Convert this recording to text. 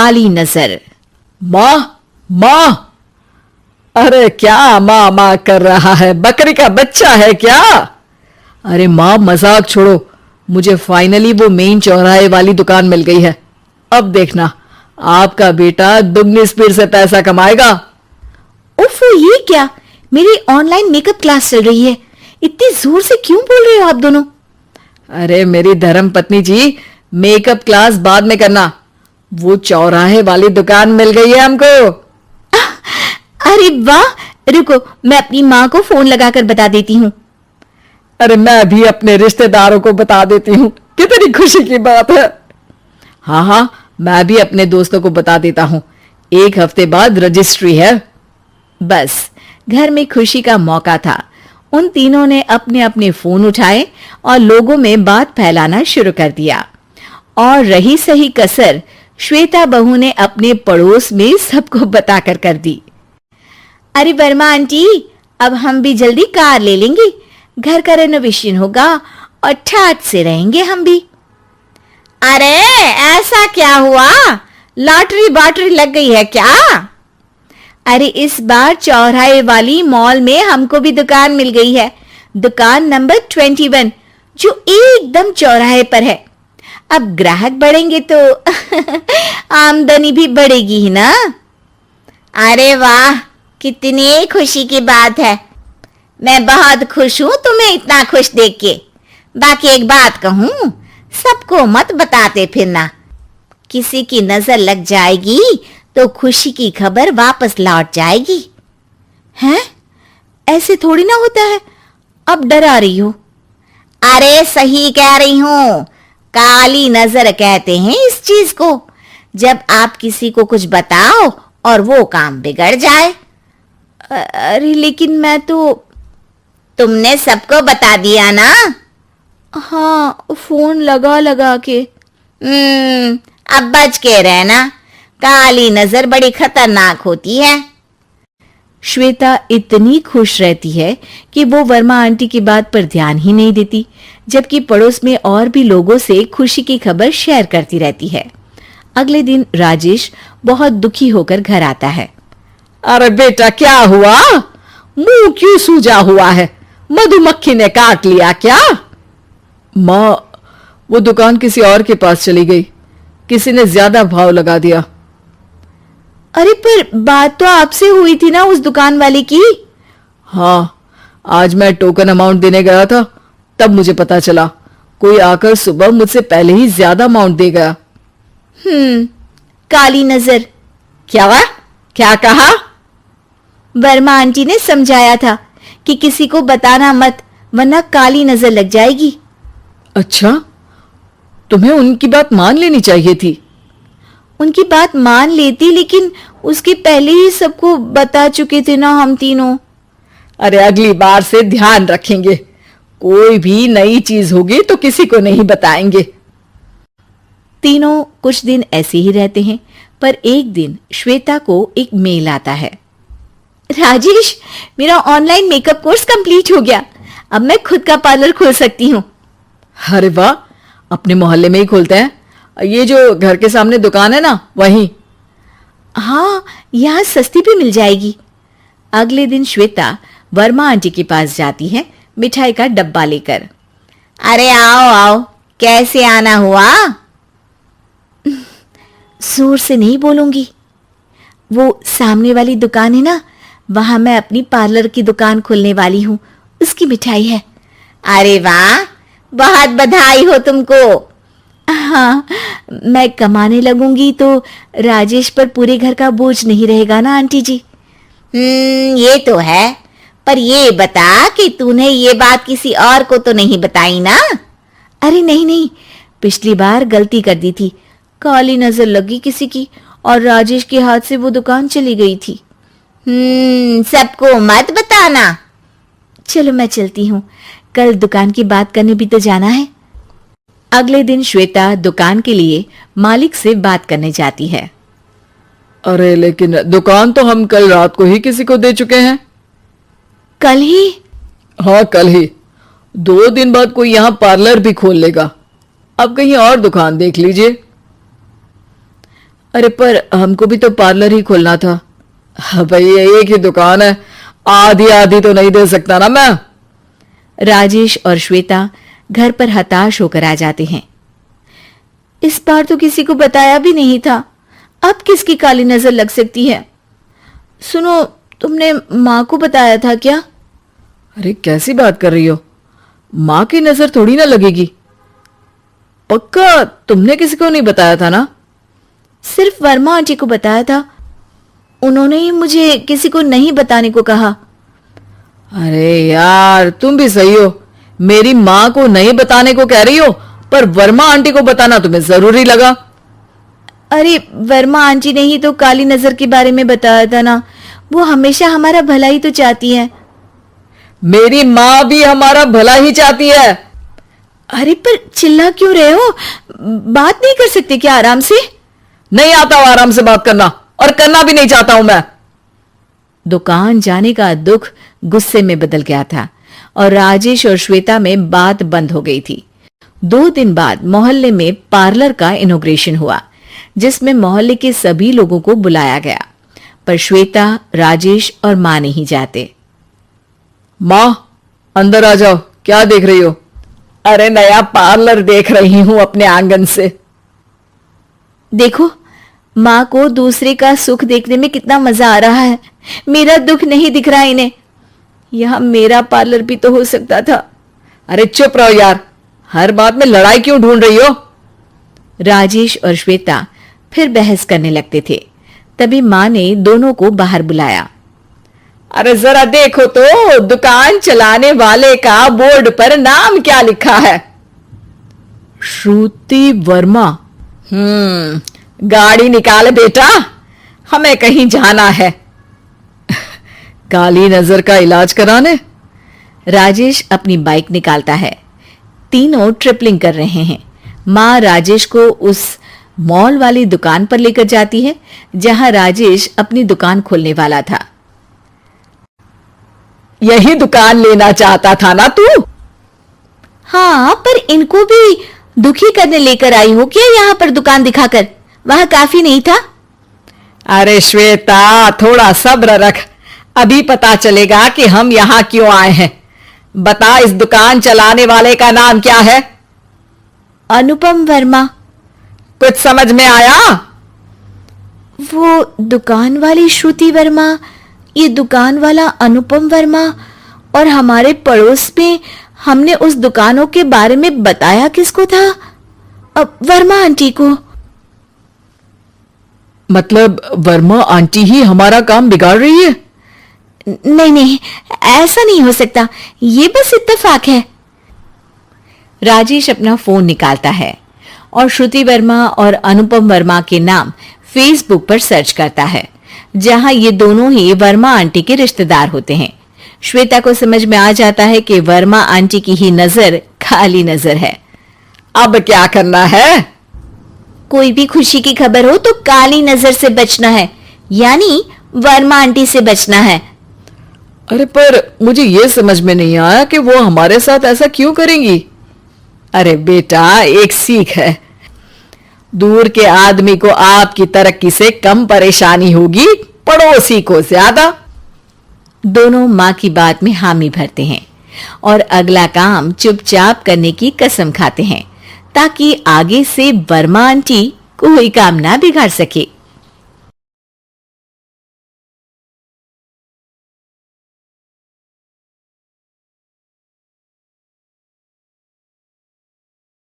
काली नजर। माँ माँ, अरे क्या माँ माँ कर रहा है? बकरी का बच्चा है क्या? अरे माँ मजाक छोड़ो, मुझे फाइनली वो मेन चौराहे वाली दुकान मिल गई है। अब देखना आपका बेटा दुगनी स्पीड से पैसा कमाएगा। ओफो, ये क्या? मेरी ऑनलाइन मेकअप क्लास चल रही है, इतनी जोर से क्यों बोल रहे हो आप दोनों? अरे मेरी धर्म पत्नी जी, मेकअप क्लास बाद में करना, वो चौराहे वाली दुकान मिल गई है हमको। अरे वाह, रुको मैं अपनी माँ को फोन लगाकर बता देती हूँ। अरे मैं भी अपने रिश्तेदारों को बता देती हूँ, कितनी खुशी की बात है। हाँ हाँ, मैं भी अपने दोस्तों को बता देता हूँ, 1 हफ्ते बाद रजिस्ट्री है। बस घर में खुशी का मौका था। उन तीनों ने अपने अपने फोन उठाए और लोगों में बात फैलाना शुरू कर दिया। और रही सही कसर श्वेता बहू ने अपने पड़ोस में सबको बताकर कर दी। अरे वर्मा आंटी, अब हम भी जल्दी कार ले लेंगे, घर का रेनोवेशन होगा और ठाट से रहेंगे हम भी। अरे ऐसा क्या हुआ? लॉटरी बाटरी लग गई है क्या? अरे इस बार चौराहे वाली मॉल में हमको भी दुकान मिल गई है, दुकान नंबर 21, जो एकदम चौराहे पर है। अब ग्राहक बढ़ेंगे तो आमदनी भी बढ़ेगी ही ना। अरे वाह, कितनी खुशी की बात है। मैं बहुत खुश हूं तुम्हें इतना खुश देख के। बाकी एक बात कहूं, सबको मत बताते फिरना, किसी की नजर लग जाएगी तो खुशी की खबर वापस लौट जाएगी। हैं? ऐसे थोड़ी ना होता है, अब डरा रही हो। अरे सही कह रही हूं, काली नजर कहते हैं इस चीज को, जब आप किसी को कुछ बताओ और वो काम बिगड़ जाए। अरे लेकिन मैं तो। तुमने सबको बता दिया ना? हाँ, फोन लगा लगा के। अब बच के रहना, काली नजर बड़ी खतरनाक होती है। श्वेता इतनी खुश रहती है कि वो वर्मा आंटी की बात पर ध्यान ही नहीं देती, जबकि पड़ोस में और भी लोगों से खुशी की खबर शेयर करती रहती है। अगले दिन राजेश बहुत दुखी होकर घर आता है। अरे बेटा क्या हुआ? मुंह क्यों सूजा हुआ है? मधुमक्खी ने काट लिया क्या? माँ, वो दुकान किसी और के पास चली गई, किसी ने ज्यादा भाव लगा दिया। अरे पर बात तो आपसे हुई थी ना उस दुकान वाले की? हाँ, आज मैं टोकन अमाउंट देने गया था, तब मुझे पता चला कोई आकर सुबह मुझसे पहले ही ज्यादा अमाउंट दे गया। काली नजर। क्या कहा? वर्मा आंटी ने समझाया था कि किसी को बताना मत, वरना काली नजर लग जाएगी। अच्छा, तुम्हें उनकी बात मान लेनी चाहिए थी। उनकी बात मान लेती, लेकिन उसके पहले ही सबको बता चुके थे ना हम तीनों। अरे अगली बार से ध्यान रखेंगे, कोई भी नई चीज होगी तो किसी को नहीं बताएंगे। तीनों कुछ दिन ऐसे ही रहते हैं, पर एक दिन श्वेता को एक मेल आता है। राजेश, मेरा ऑनलाइन मेकअप कोर्स कंप्लीट हो गया, अब मैं खुद का पार्लर खोल सकती हूँ। अरे वाह, अपने मोहल्ले में ही खोलते हैं? ये जो घर के सामने दुकान है ना, वहीं? हाँ, यहाँ सस्ती भी मिल जाएगी। अगले दिन श्वेता वर्मा आंटी के पास जाती है मिठाई का डब्बा लेकर। अरे आओ आओ, कैसे आना हुआ? जोर से नहीं बोलूंगी, वो सामने वाली दुकान है ना, वहां मैं अपनी पार्लर की दुकान खोलने वाली हूँ, उसकी मिठाई है। अरे वाह, बहुत बधाई हो तुमको। हाँ, मैं कमाने लगूंगी तो राजेश पर पूरे घर का बोझ नहीं रहेगा ना आंटी जी। ये तो है, पर ये बता कि तूने ये बात किसी और को तो नहीं बताई ना? अरे नहीं नहीं, पिछली बार गलती कर दी थी, काली नजर लगी किसी की और राजेश के हाथ से वो दुकान चली गई थी। सबको मत बताना। चलो मैं चलती हूँ, कल दुकान की बात करने भी तो जाना है। अगले दिन श्वेता दुकान के लिए मालिक से बात करने जाती है। अरे लेकिन दुकान तो हम कल रात को ही किसी को दे चुके हैं। कल ही? हाँ कल ही, 2 दिन बाद कोई यहाँ पार्लर भी खोल लेगा, अब कहीं और दुकान देख लीजिए। अरे पर हमको भी तो पार्लर ही खोलना था। भैया एक ही दुकान है, आधी आधी तो नहीं दे सकता ना मैं। राजेश और श्वेता घर पर हताश होकर आ जाते हैं। इस बार तो किसी को बताया भी नहीं था, अब किसकी काली नजर लग सकती है? सुनो, तुमने माँ को बताया था क्या? अरे कैसी बात कर रही हो, माँ की नजर थोड़ी ना लगेगी। पक्का तुमने किसी को नहीं बताया था ना? सिर्फ वर्मा आंटी को बताया था, उन्होंने ही मुझे किसी को नहीं बताने को कहा। अरे यार तुम भी सही हो, मेरी माँ को नहीं बताने को कह रही हो, पर वर्मा आंटी को बताना तुम्हें जरूरी लगा। अरे वर्मा आंटी ने ही तो काली नजर के बारे में बताया था ना, वो हमेशा हमारा भला ही तो चाहती है। मेरी माँ भी हमारा भला ही चाहती है। अरे पर चिल्ला क्यों रहे हो? बात नहीं कर सकते क्या आराम से? नहीं आता हूं आराम से बात करना, और करना भी नहीं चाहता हूं मैं। दुकान जाने का दुख गुस्से में बदल गया था और राजेश और श्वेता में बात बंद हो गई थी। 2 दिन बाद मोहल्ले में पार्लर का इनॉग्रेशन हुआ, जिसमें मोहल्ले के सभी लोगों को बुलाया गया, पर श्वेता, राजेश और मां नहीं जाते। मां अंदर आ जाओ, क्या देख रही हो? अरे नया पार्लर देख रही हूं अपने आंगन से। देखो, माँ को दूसरे का सुख देखने में कितना मजा आ रहा है, मेरा दुख नहीं दिख रहा इन्हें। यहां मेरा पार्लर भी तो हो सकता था। अरे चुप रहो यार, हर बात में लड़ाई क्यों ढूंढ रही हो? राजेश और श्वेता फिर बहस करने लगते थे। तभी माँ ने दोनों को बाहर बुलाया। अरे जरा देखो तो, दुकान चलाने वाले का बोर्ड पर नाम क्या लिखा है? श्रुति वर्मा। गाड़ी निकाल बेटा, हमें कहीं जाना है। काली नजर का इलाज कराने? राजेश अपनी बाइक निकालता है। तीनों ट्रिपलिंग कर रहे हैं। माँ राजेश को उस मॉल वाली दुकान पर लेकर जाती है जहां राजेश अपनी दुकान खोलने वाला था। यही दुकान लेना चाहता था ना तू? हाँ, पर इनको भी दुखी करने लेकर आई हो क्या यहाँ पर दुकान दिखाकर? वहां काफी नहीं था? अरे श्वेता थोड़ा सब्र रख, अभी पता चलेगा कि हम यहाँ क्यों आए हैं। बता, इस दुकान चलाने वाले का नाम क्या है? अनुपम वर्मा। कुछ समझ में आया? वो दुकान वाली श्रुति वर्मा, ये दुकान वाला अनुपम वर्मा, और हमारे पड़ोस में हमने उस दुकानों के बारे में बताया किसको था? अब वर्मा आंटी को। मतलब वर्मा आंटी ही हमारा काम बिगाड़ रही है? नहीं नहीं, ऐसा नहीं हो सकता, ये बस इत्तेफाक है। राजेश अपना फोन निकालता है और श्रुति वर्मा और अनुपम वर्मा के नाम फेसबुक पर सर्च करता है, जहां ये दोनों ही वर्मा आंटी के रिश्तेदार होते हैं। श्वेता को समझ में आ जाता है कि वर्मा आंटी की ही नजर काली नजर है। अब क्या करना है? कोई भी खुशी की खबर हो तो काली नजर से बचना है, यानी वर्मा आंटी से बचना है। अरे पर मुझे ये समझ में नहीं आया कि वो हमारे साथ ऐसा क्यों करेंगी। अरे बेटा, एक सीख है, दूर के आदमी को आपकी तरक्की से कम परेशानी होगी, पड़ोसी को ज्यादा। दोनों माँ की बात में हामी भरते हैं और अगला काम चुपचाप करने की कसम खाते हैं, ताकि आगे से वर्मा आंटी कोई काम ना बिगाड़ सके।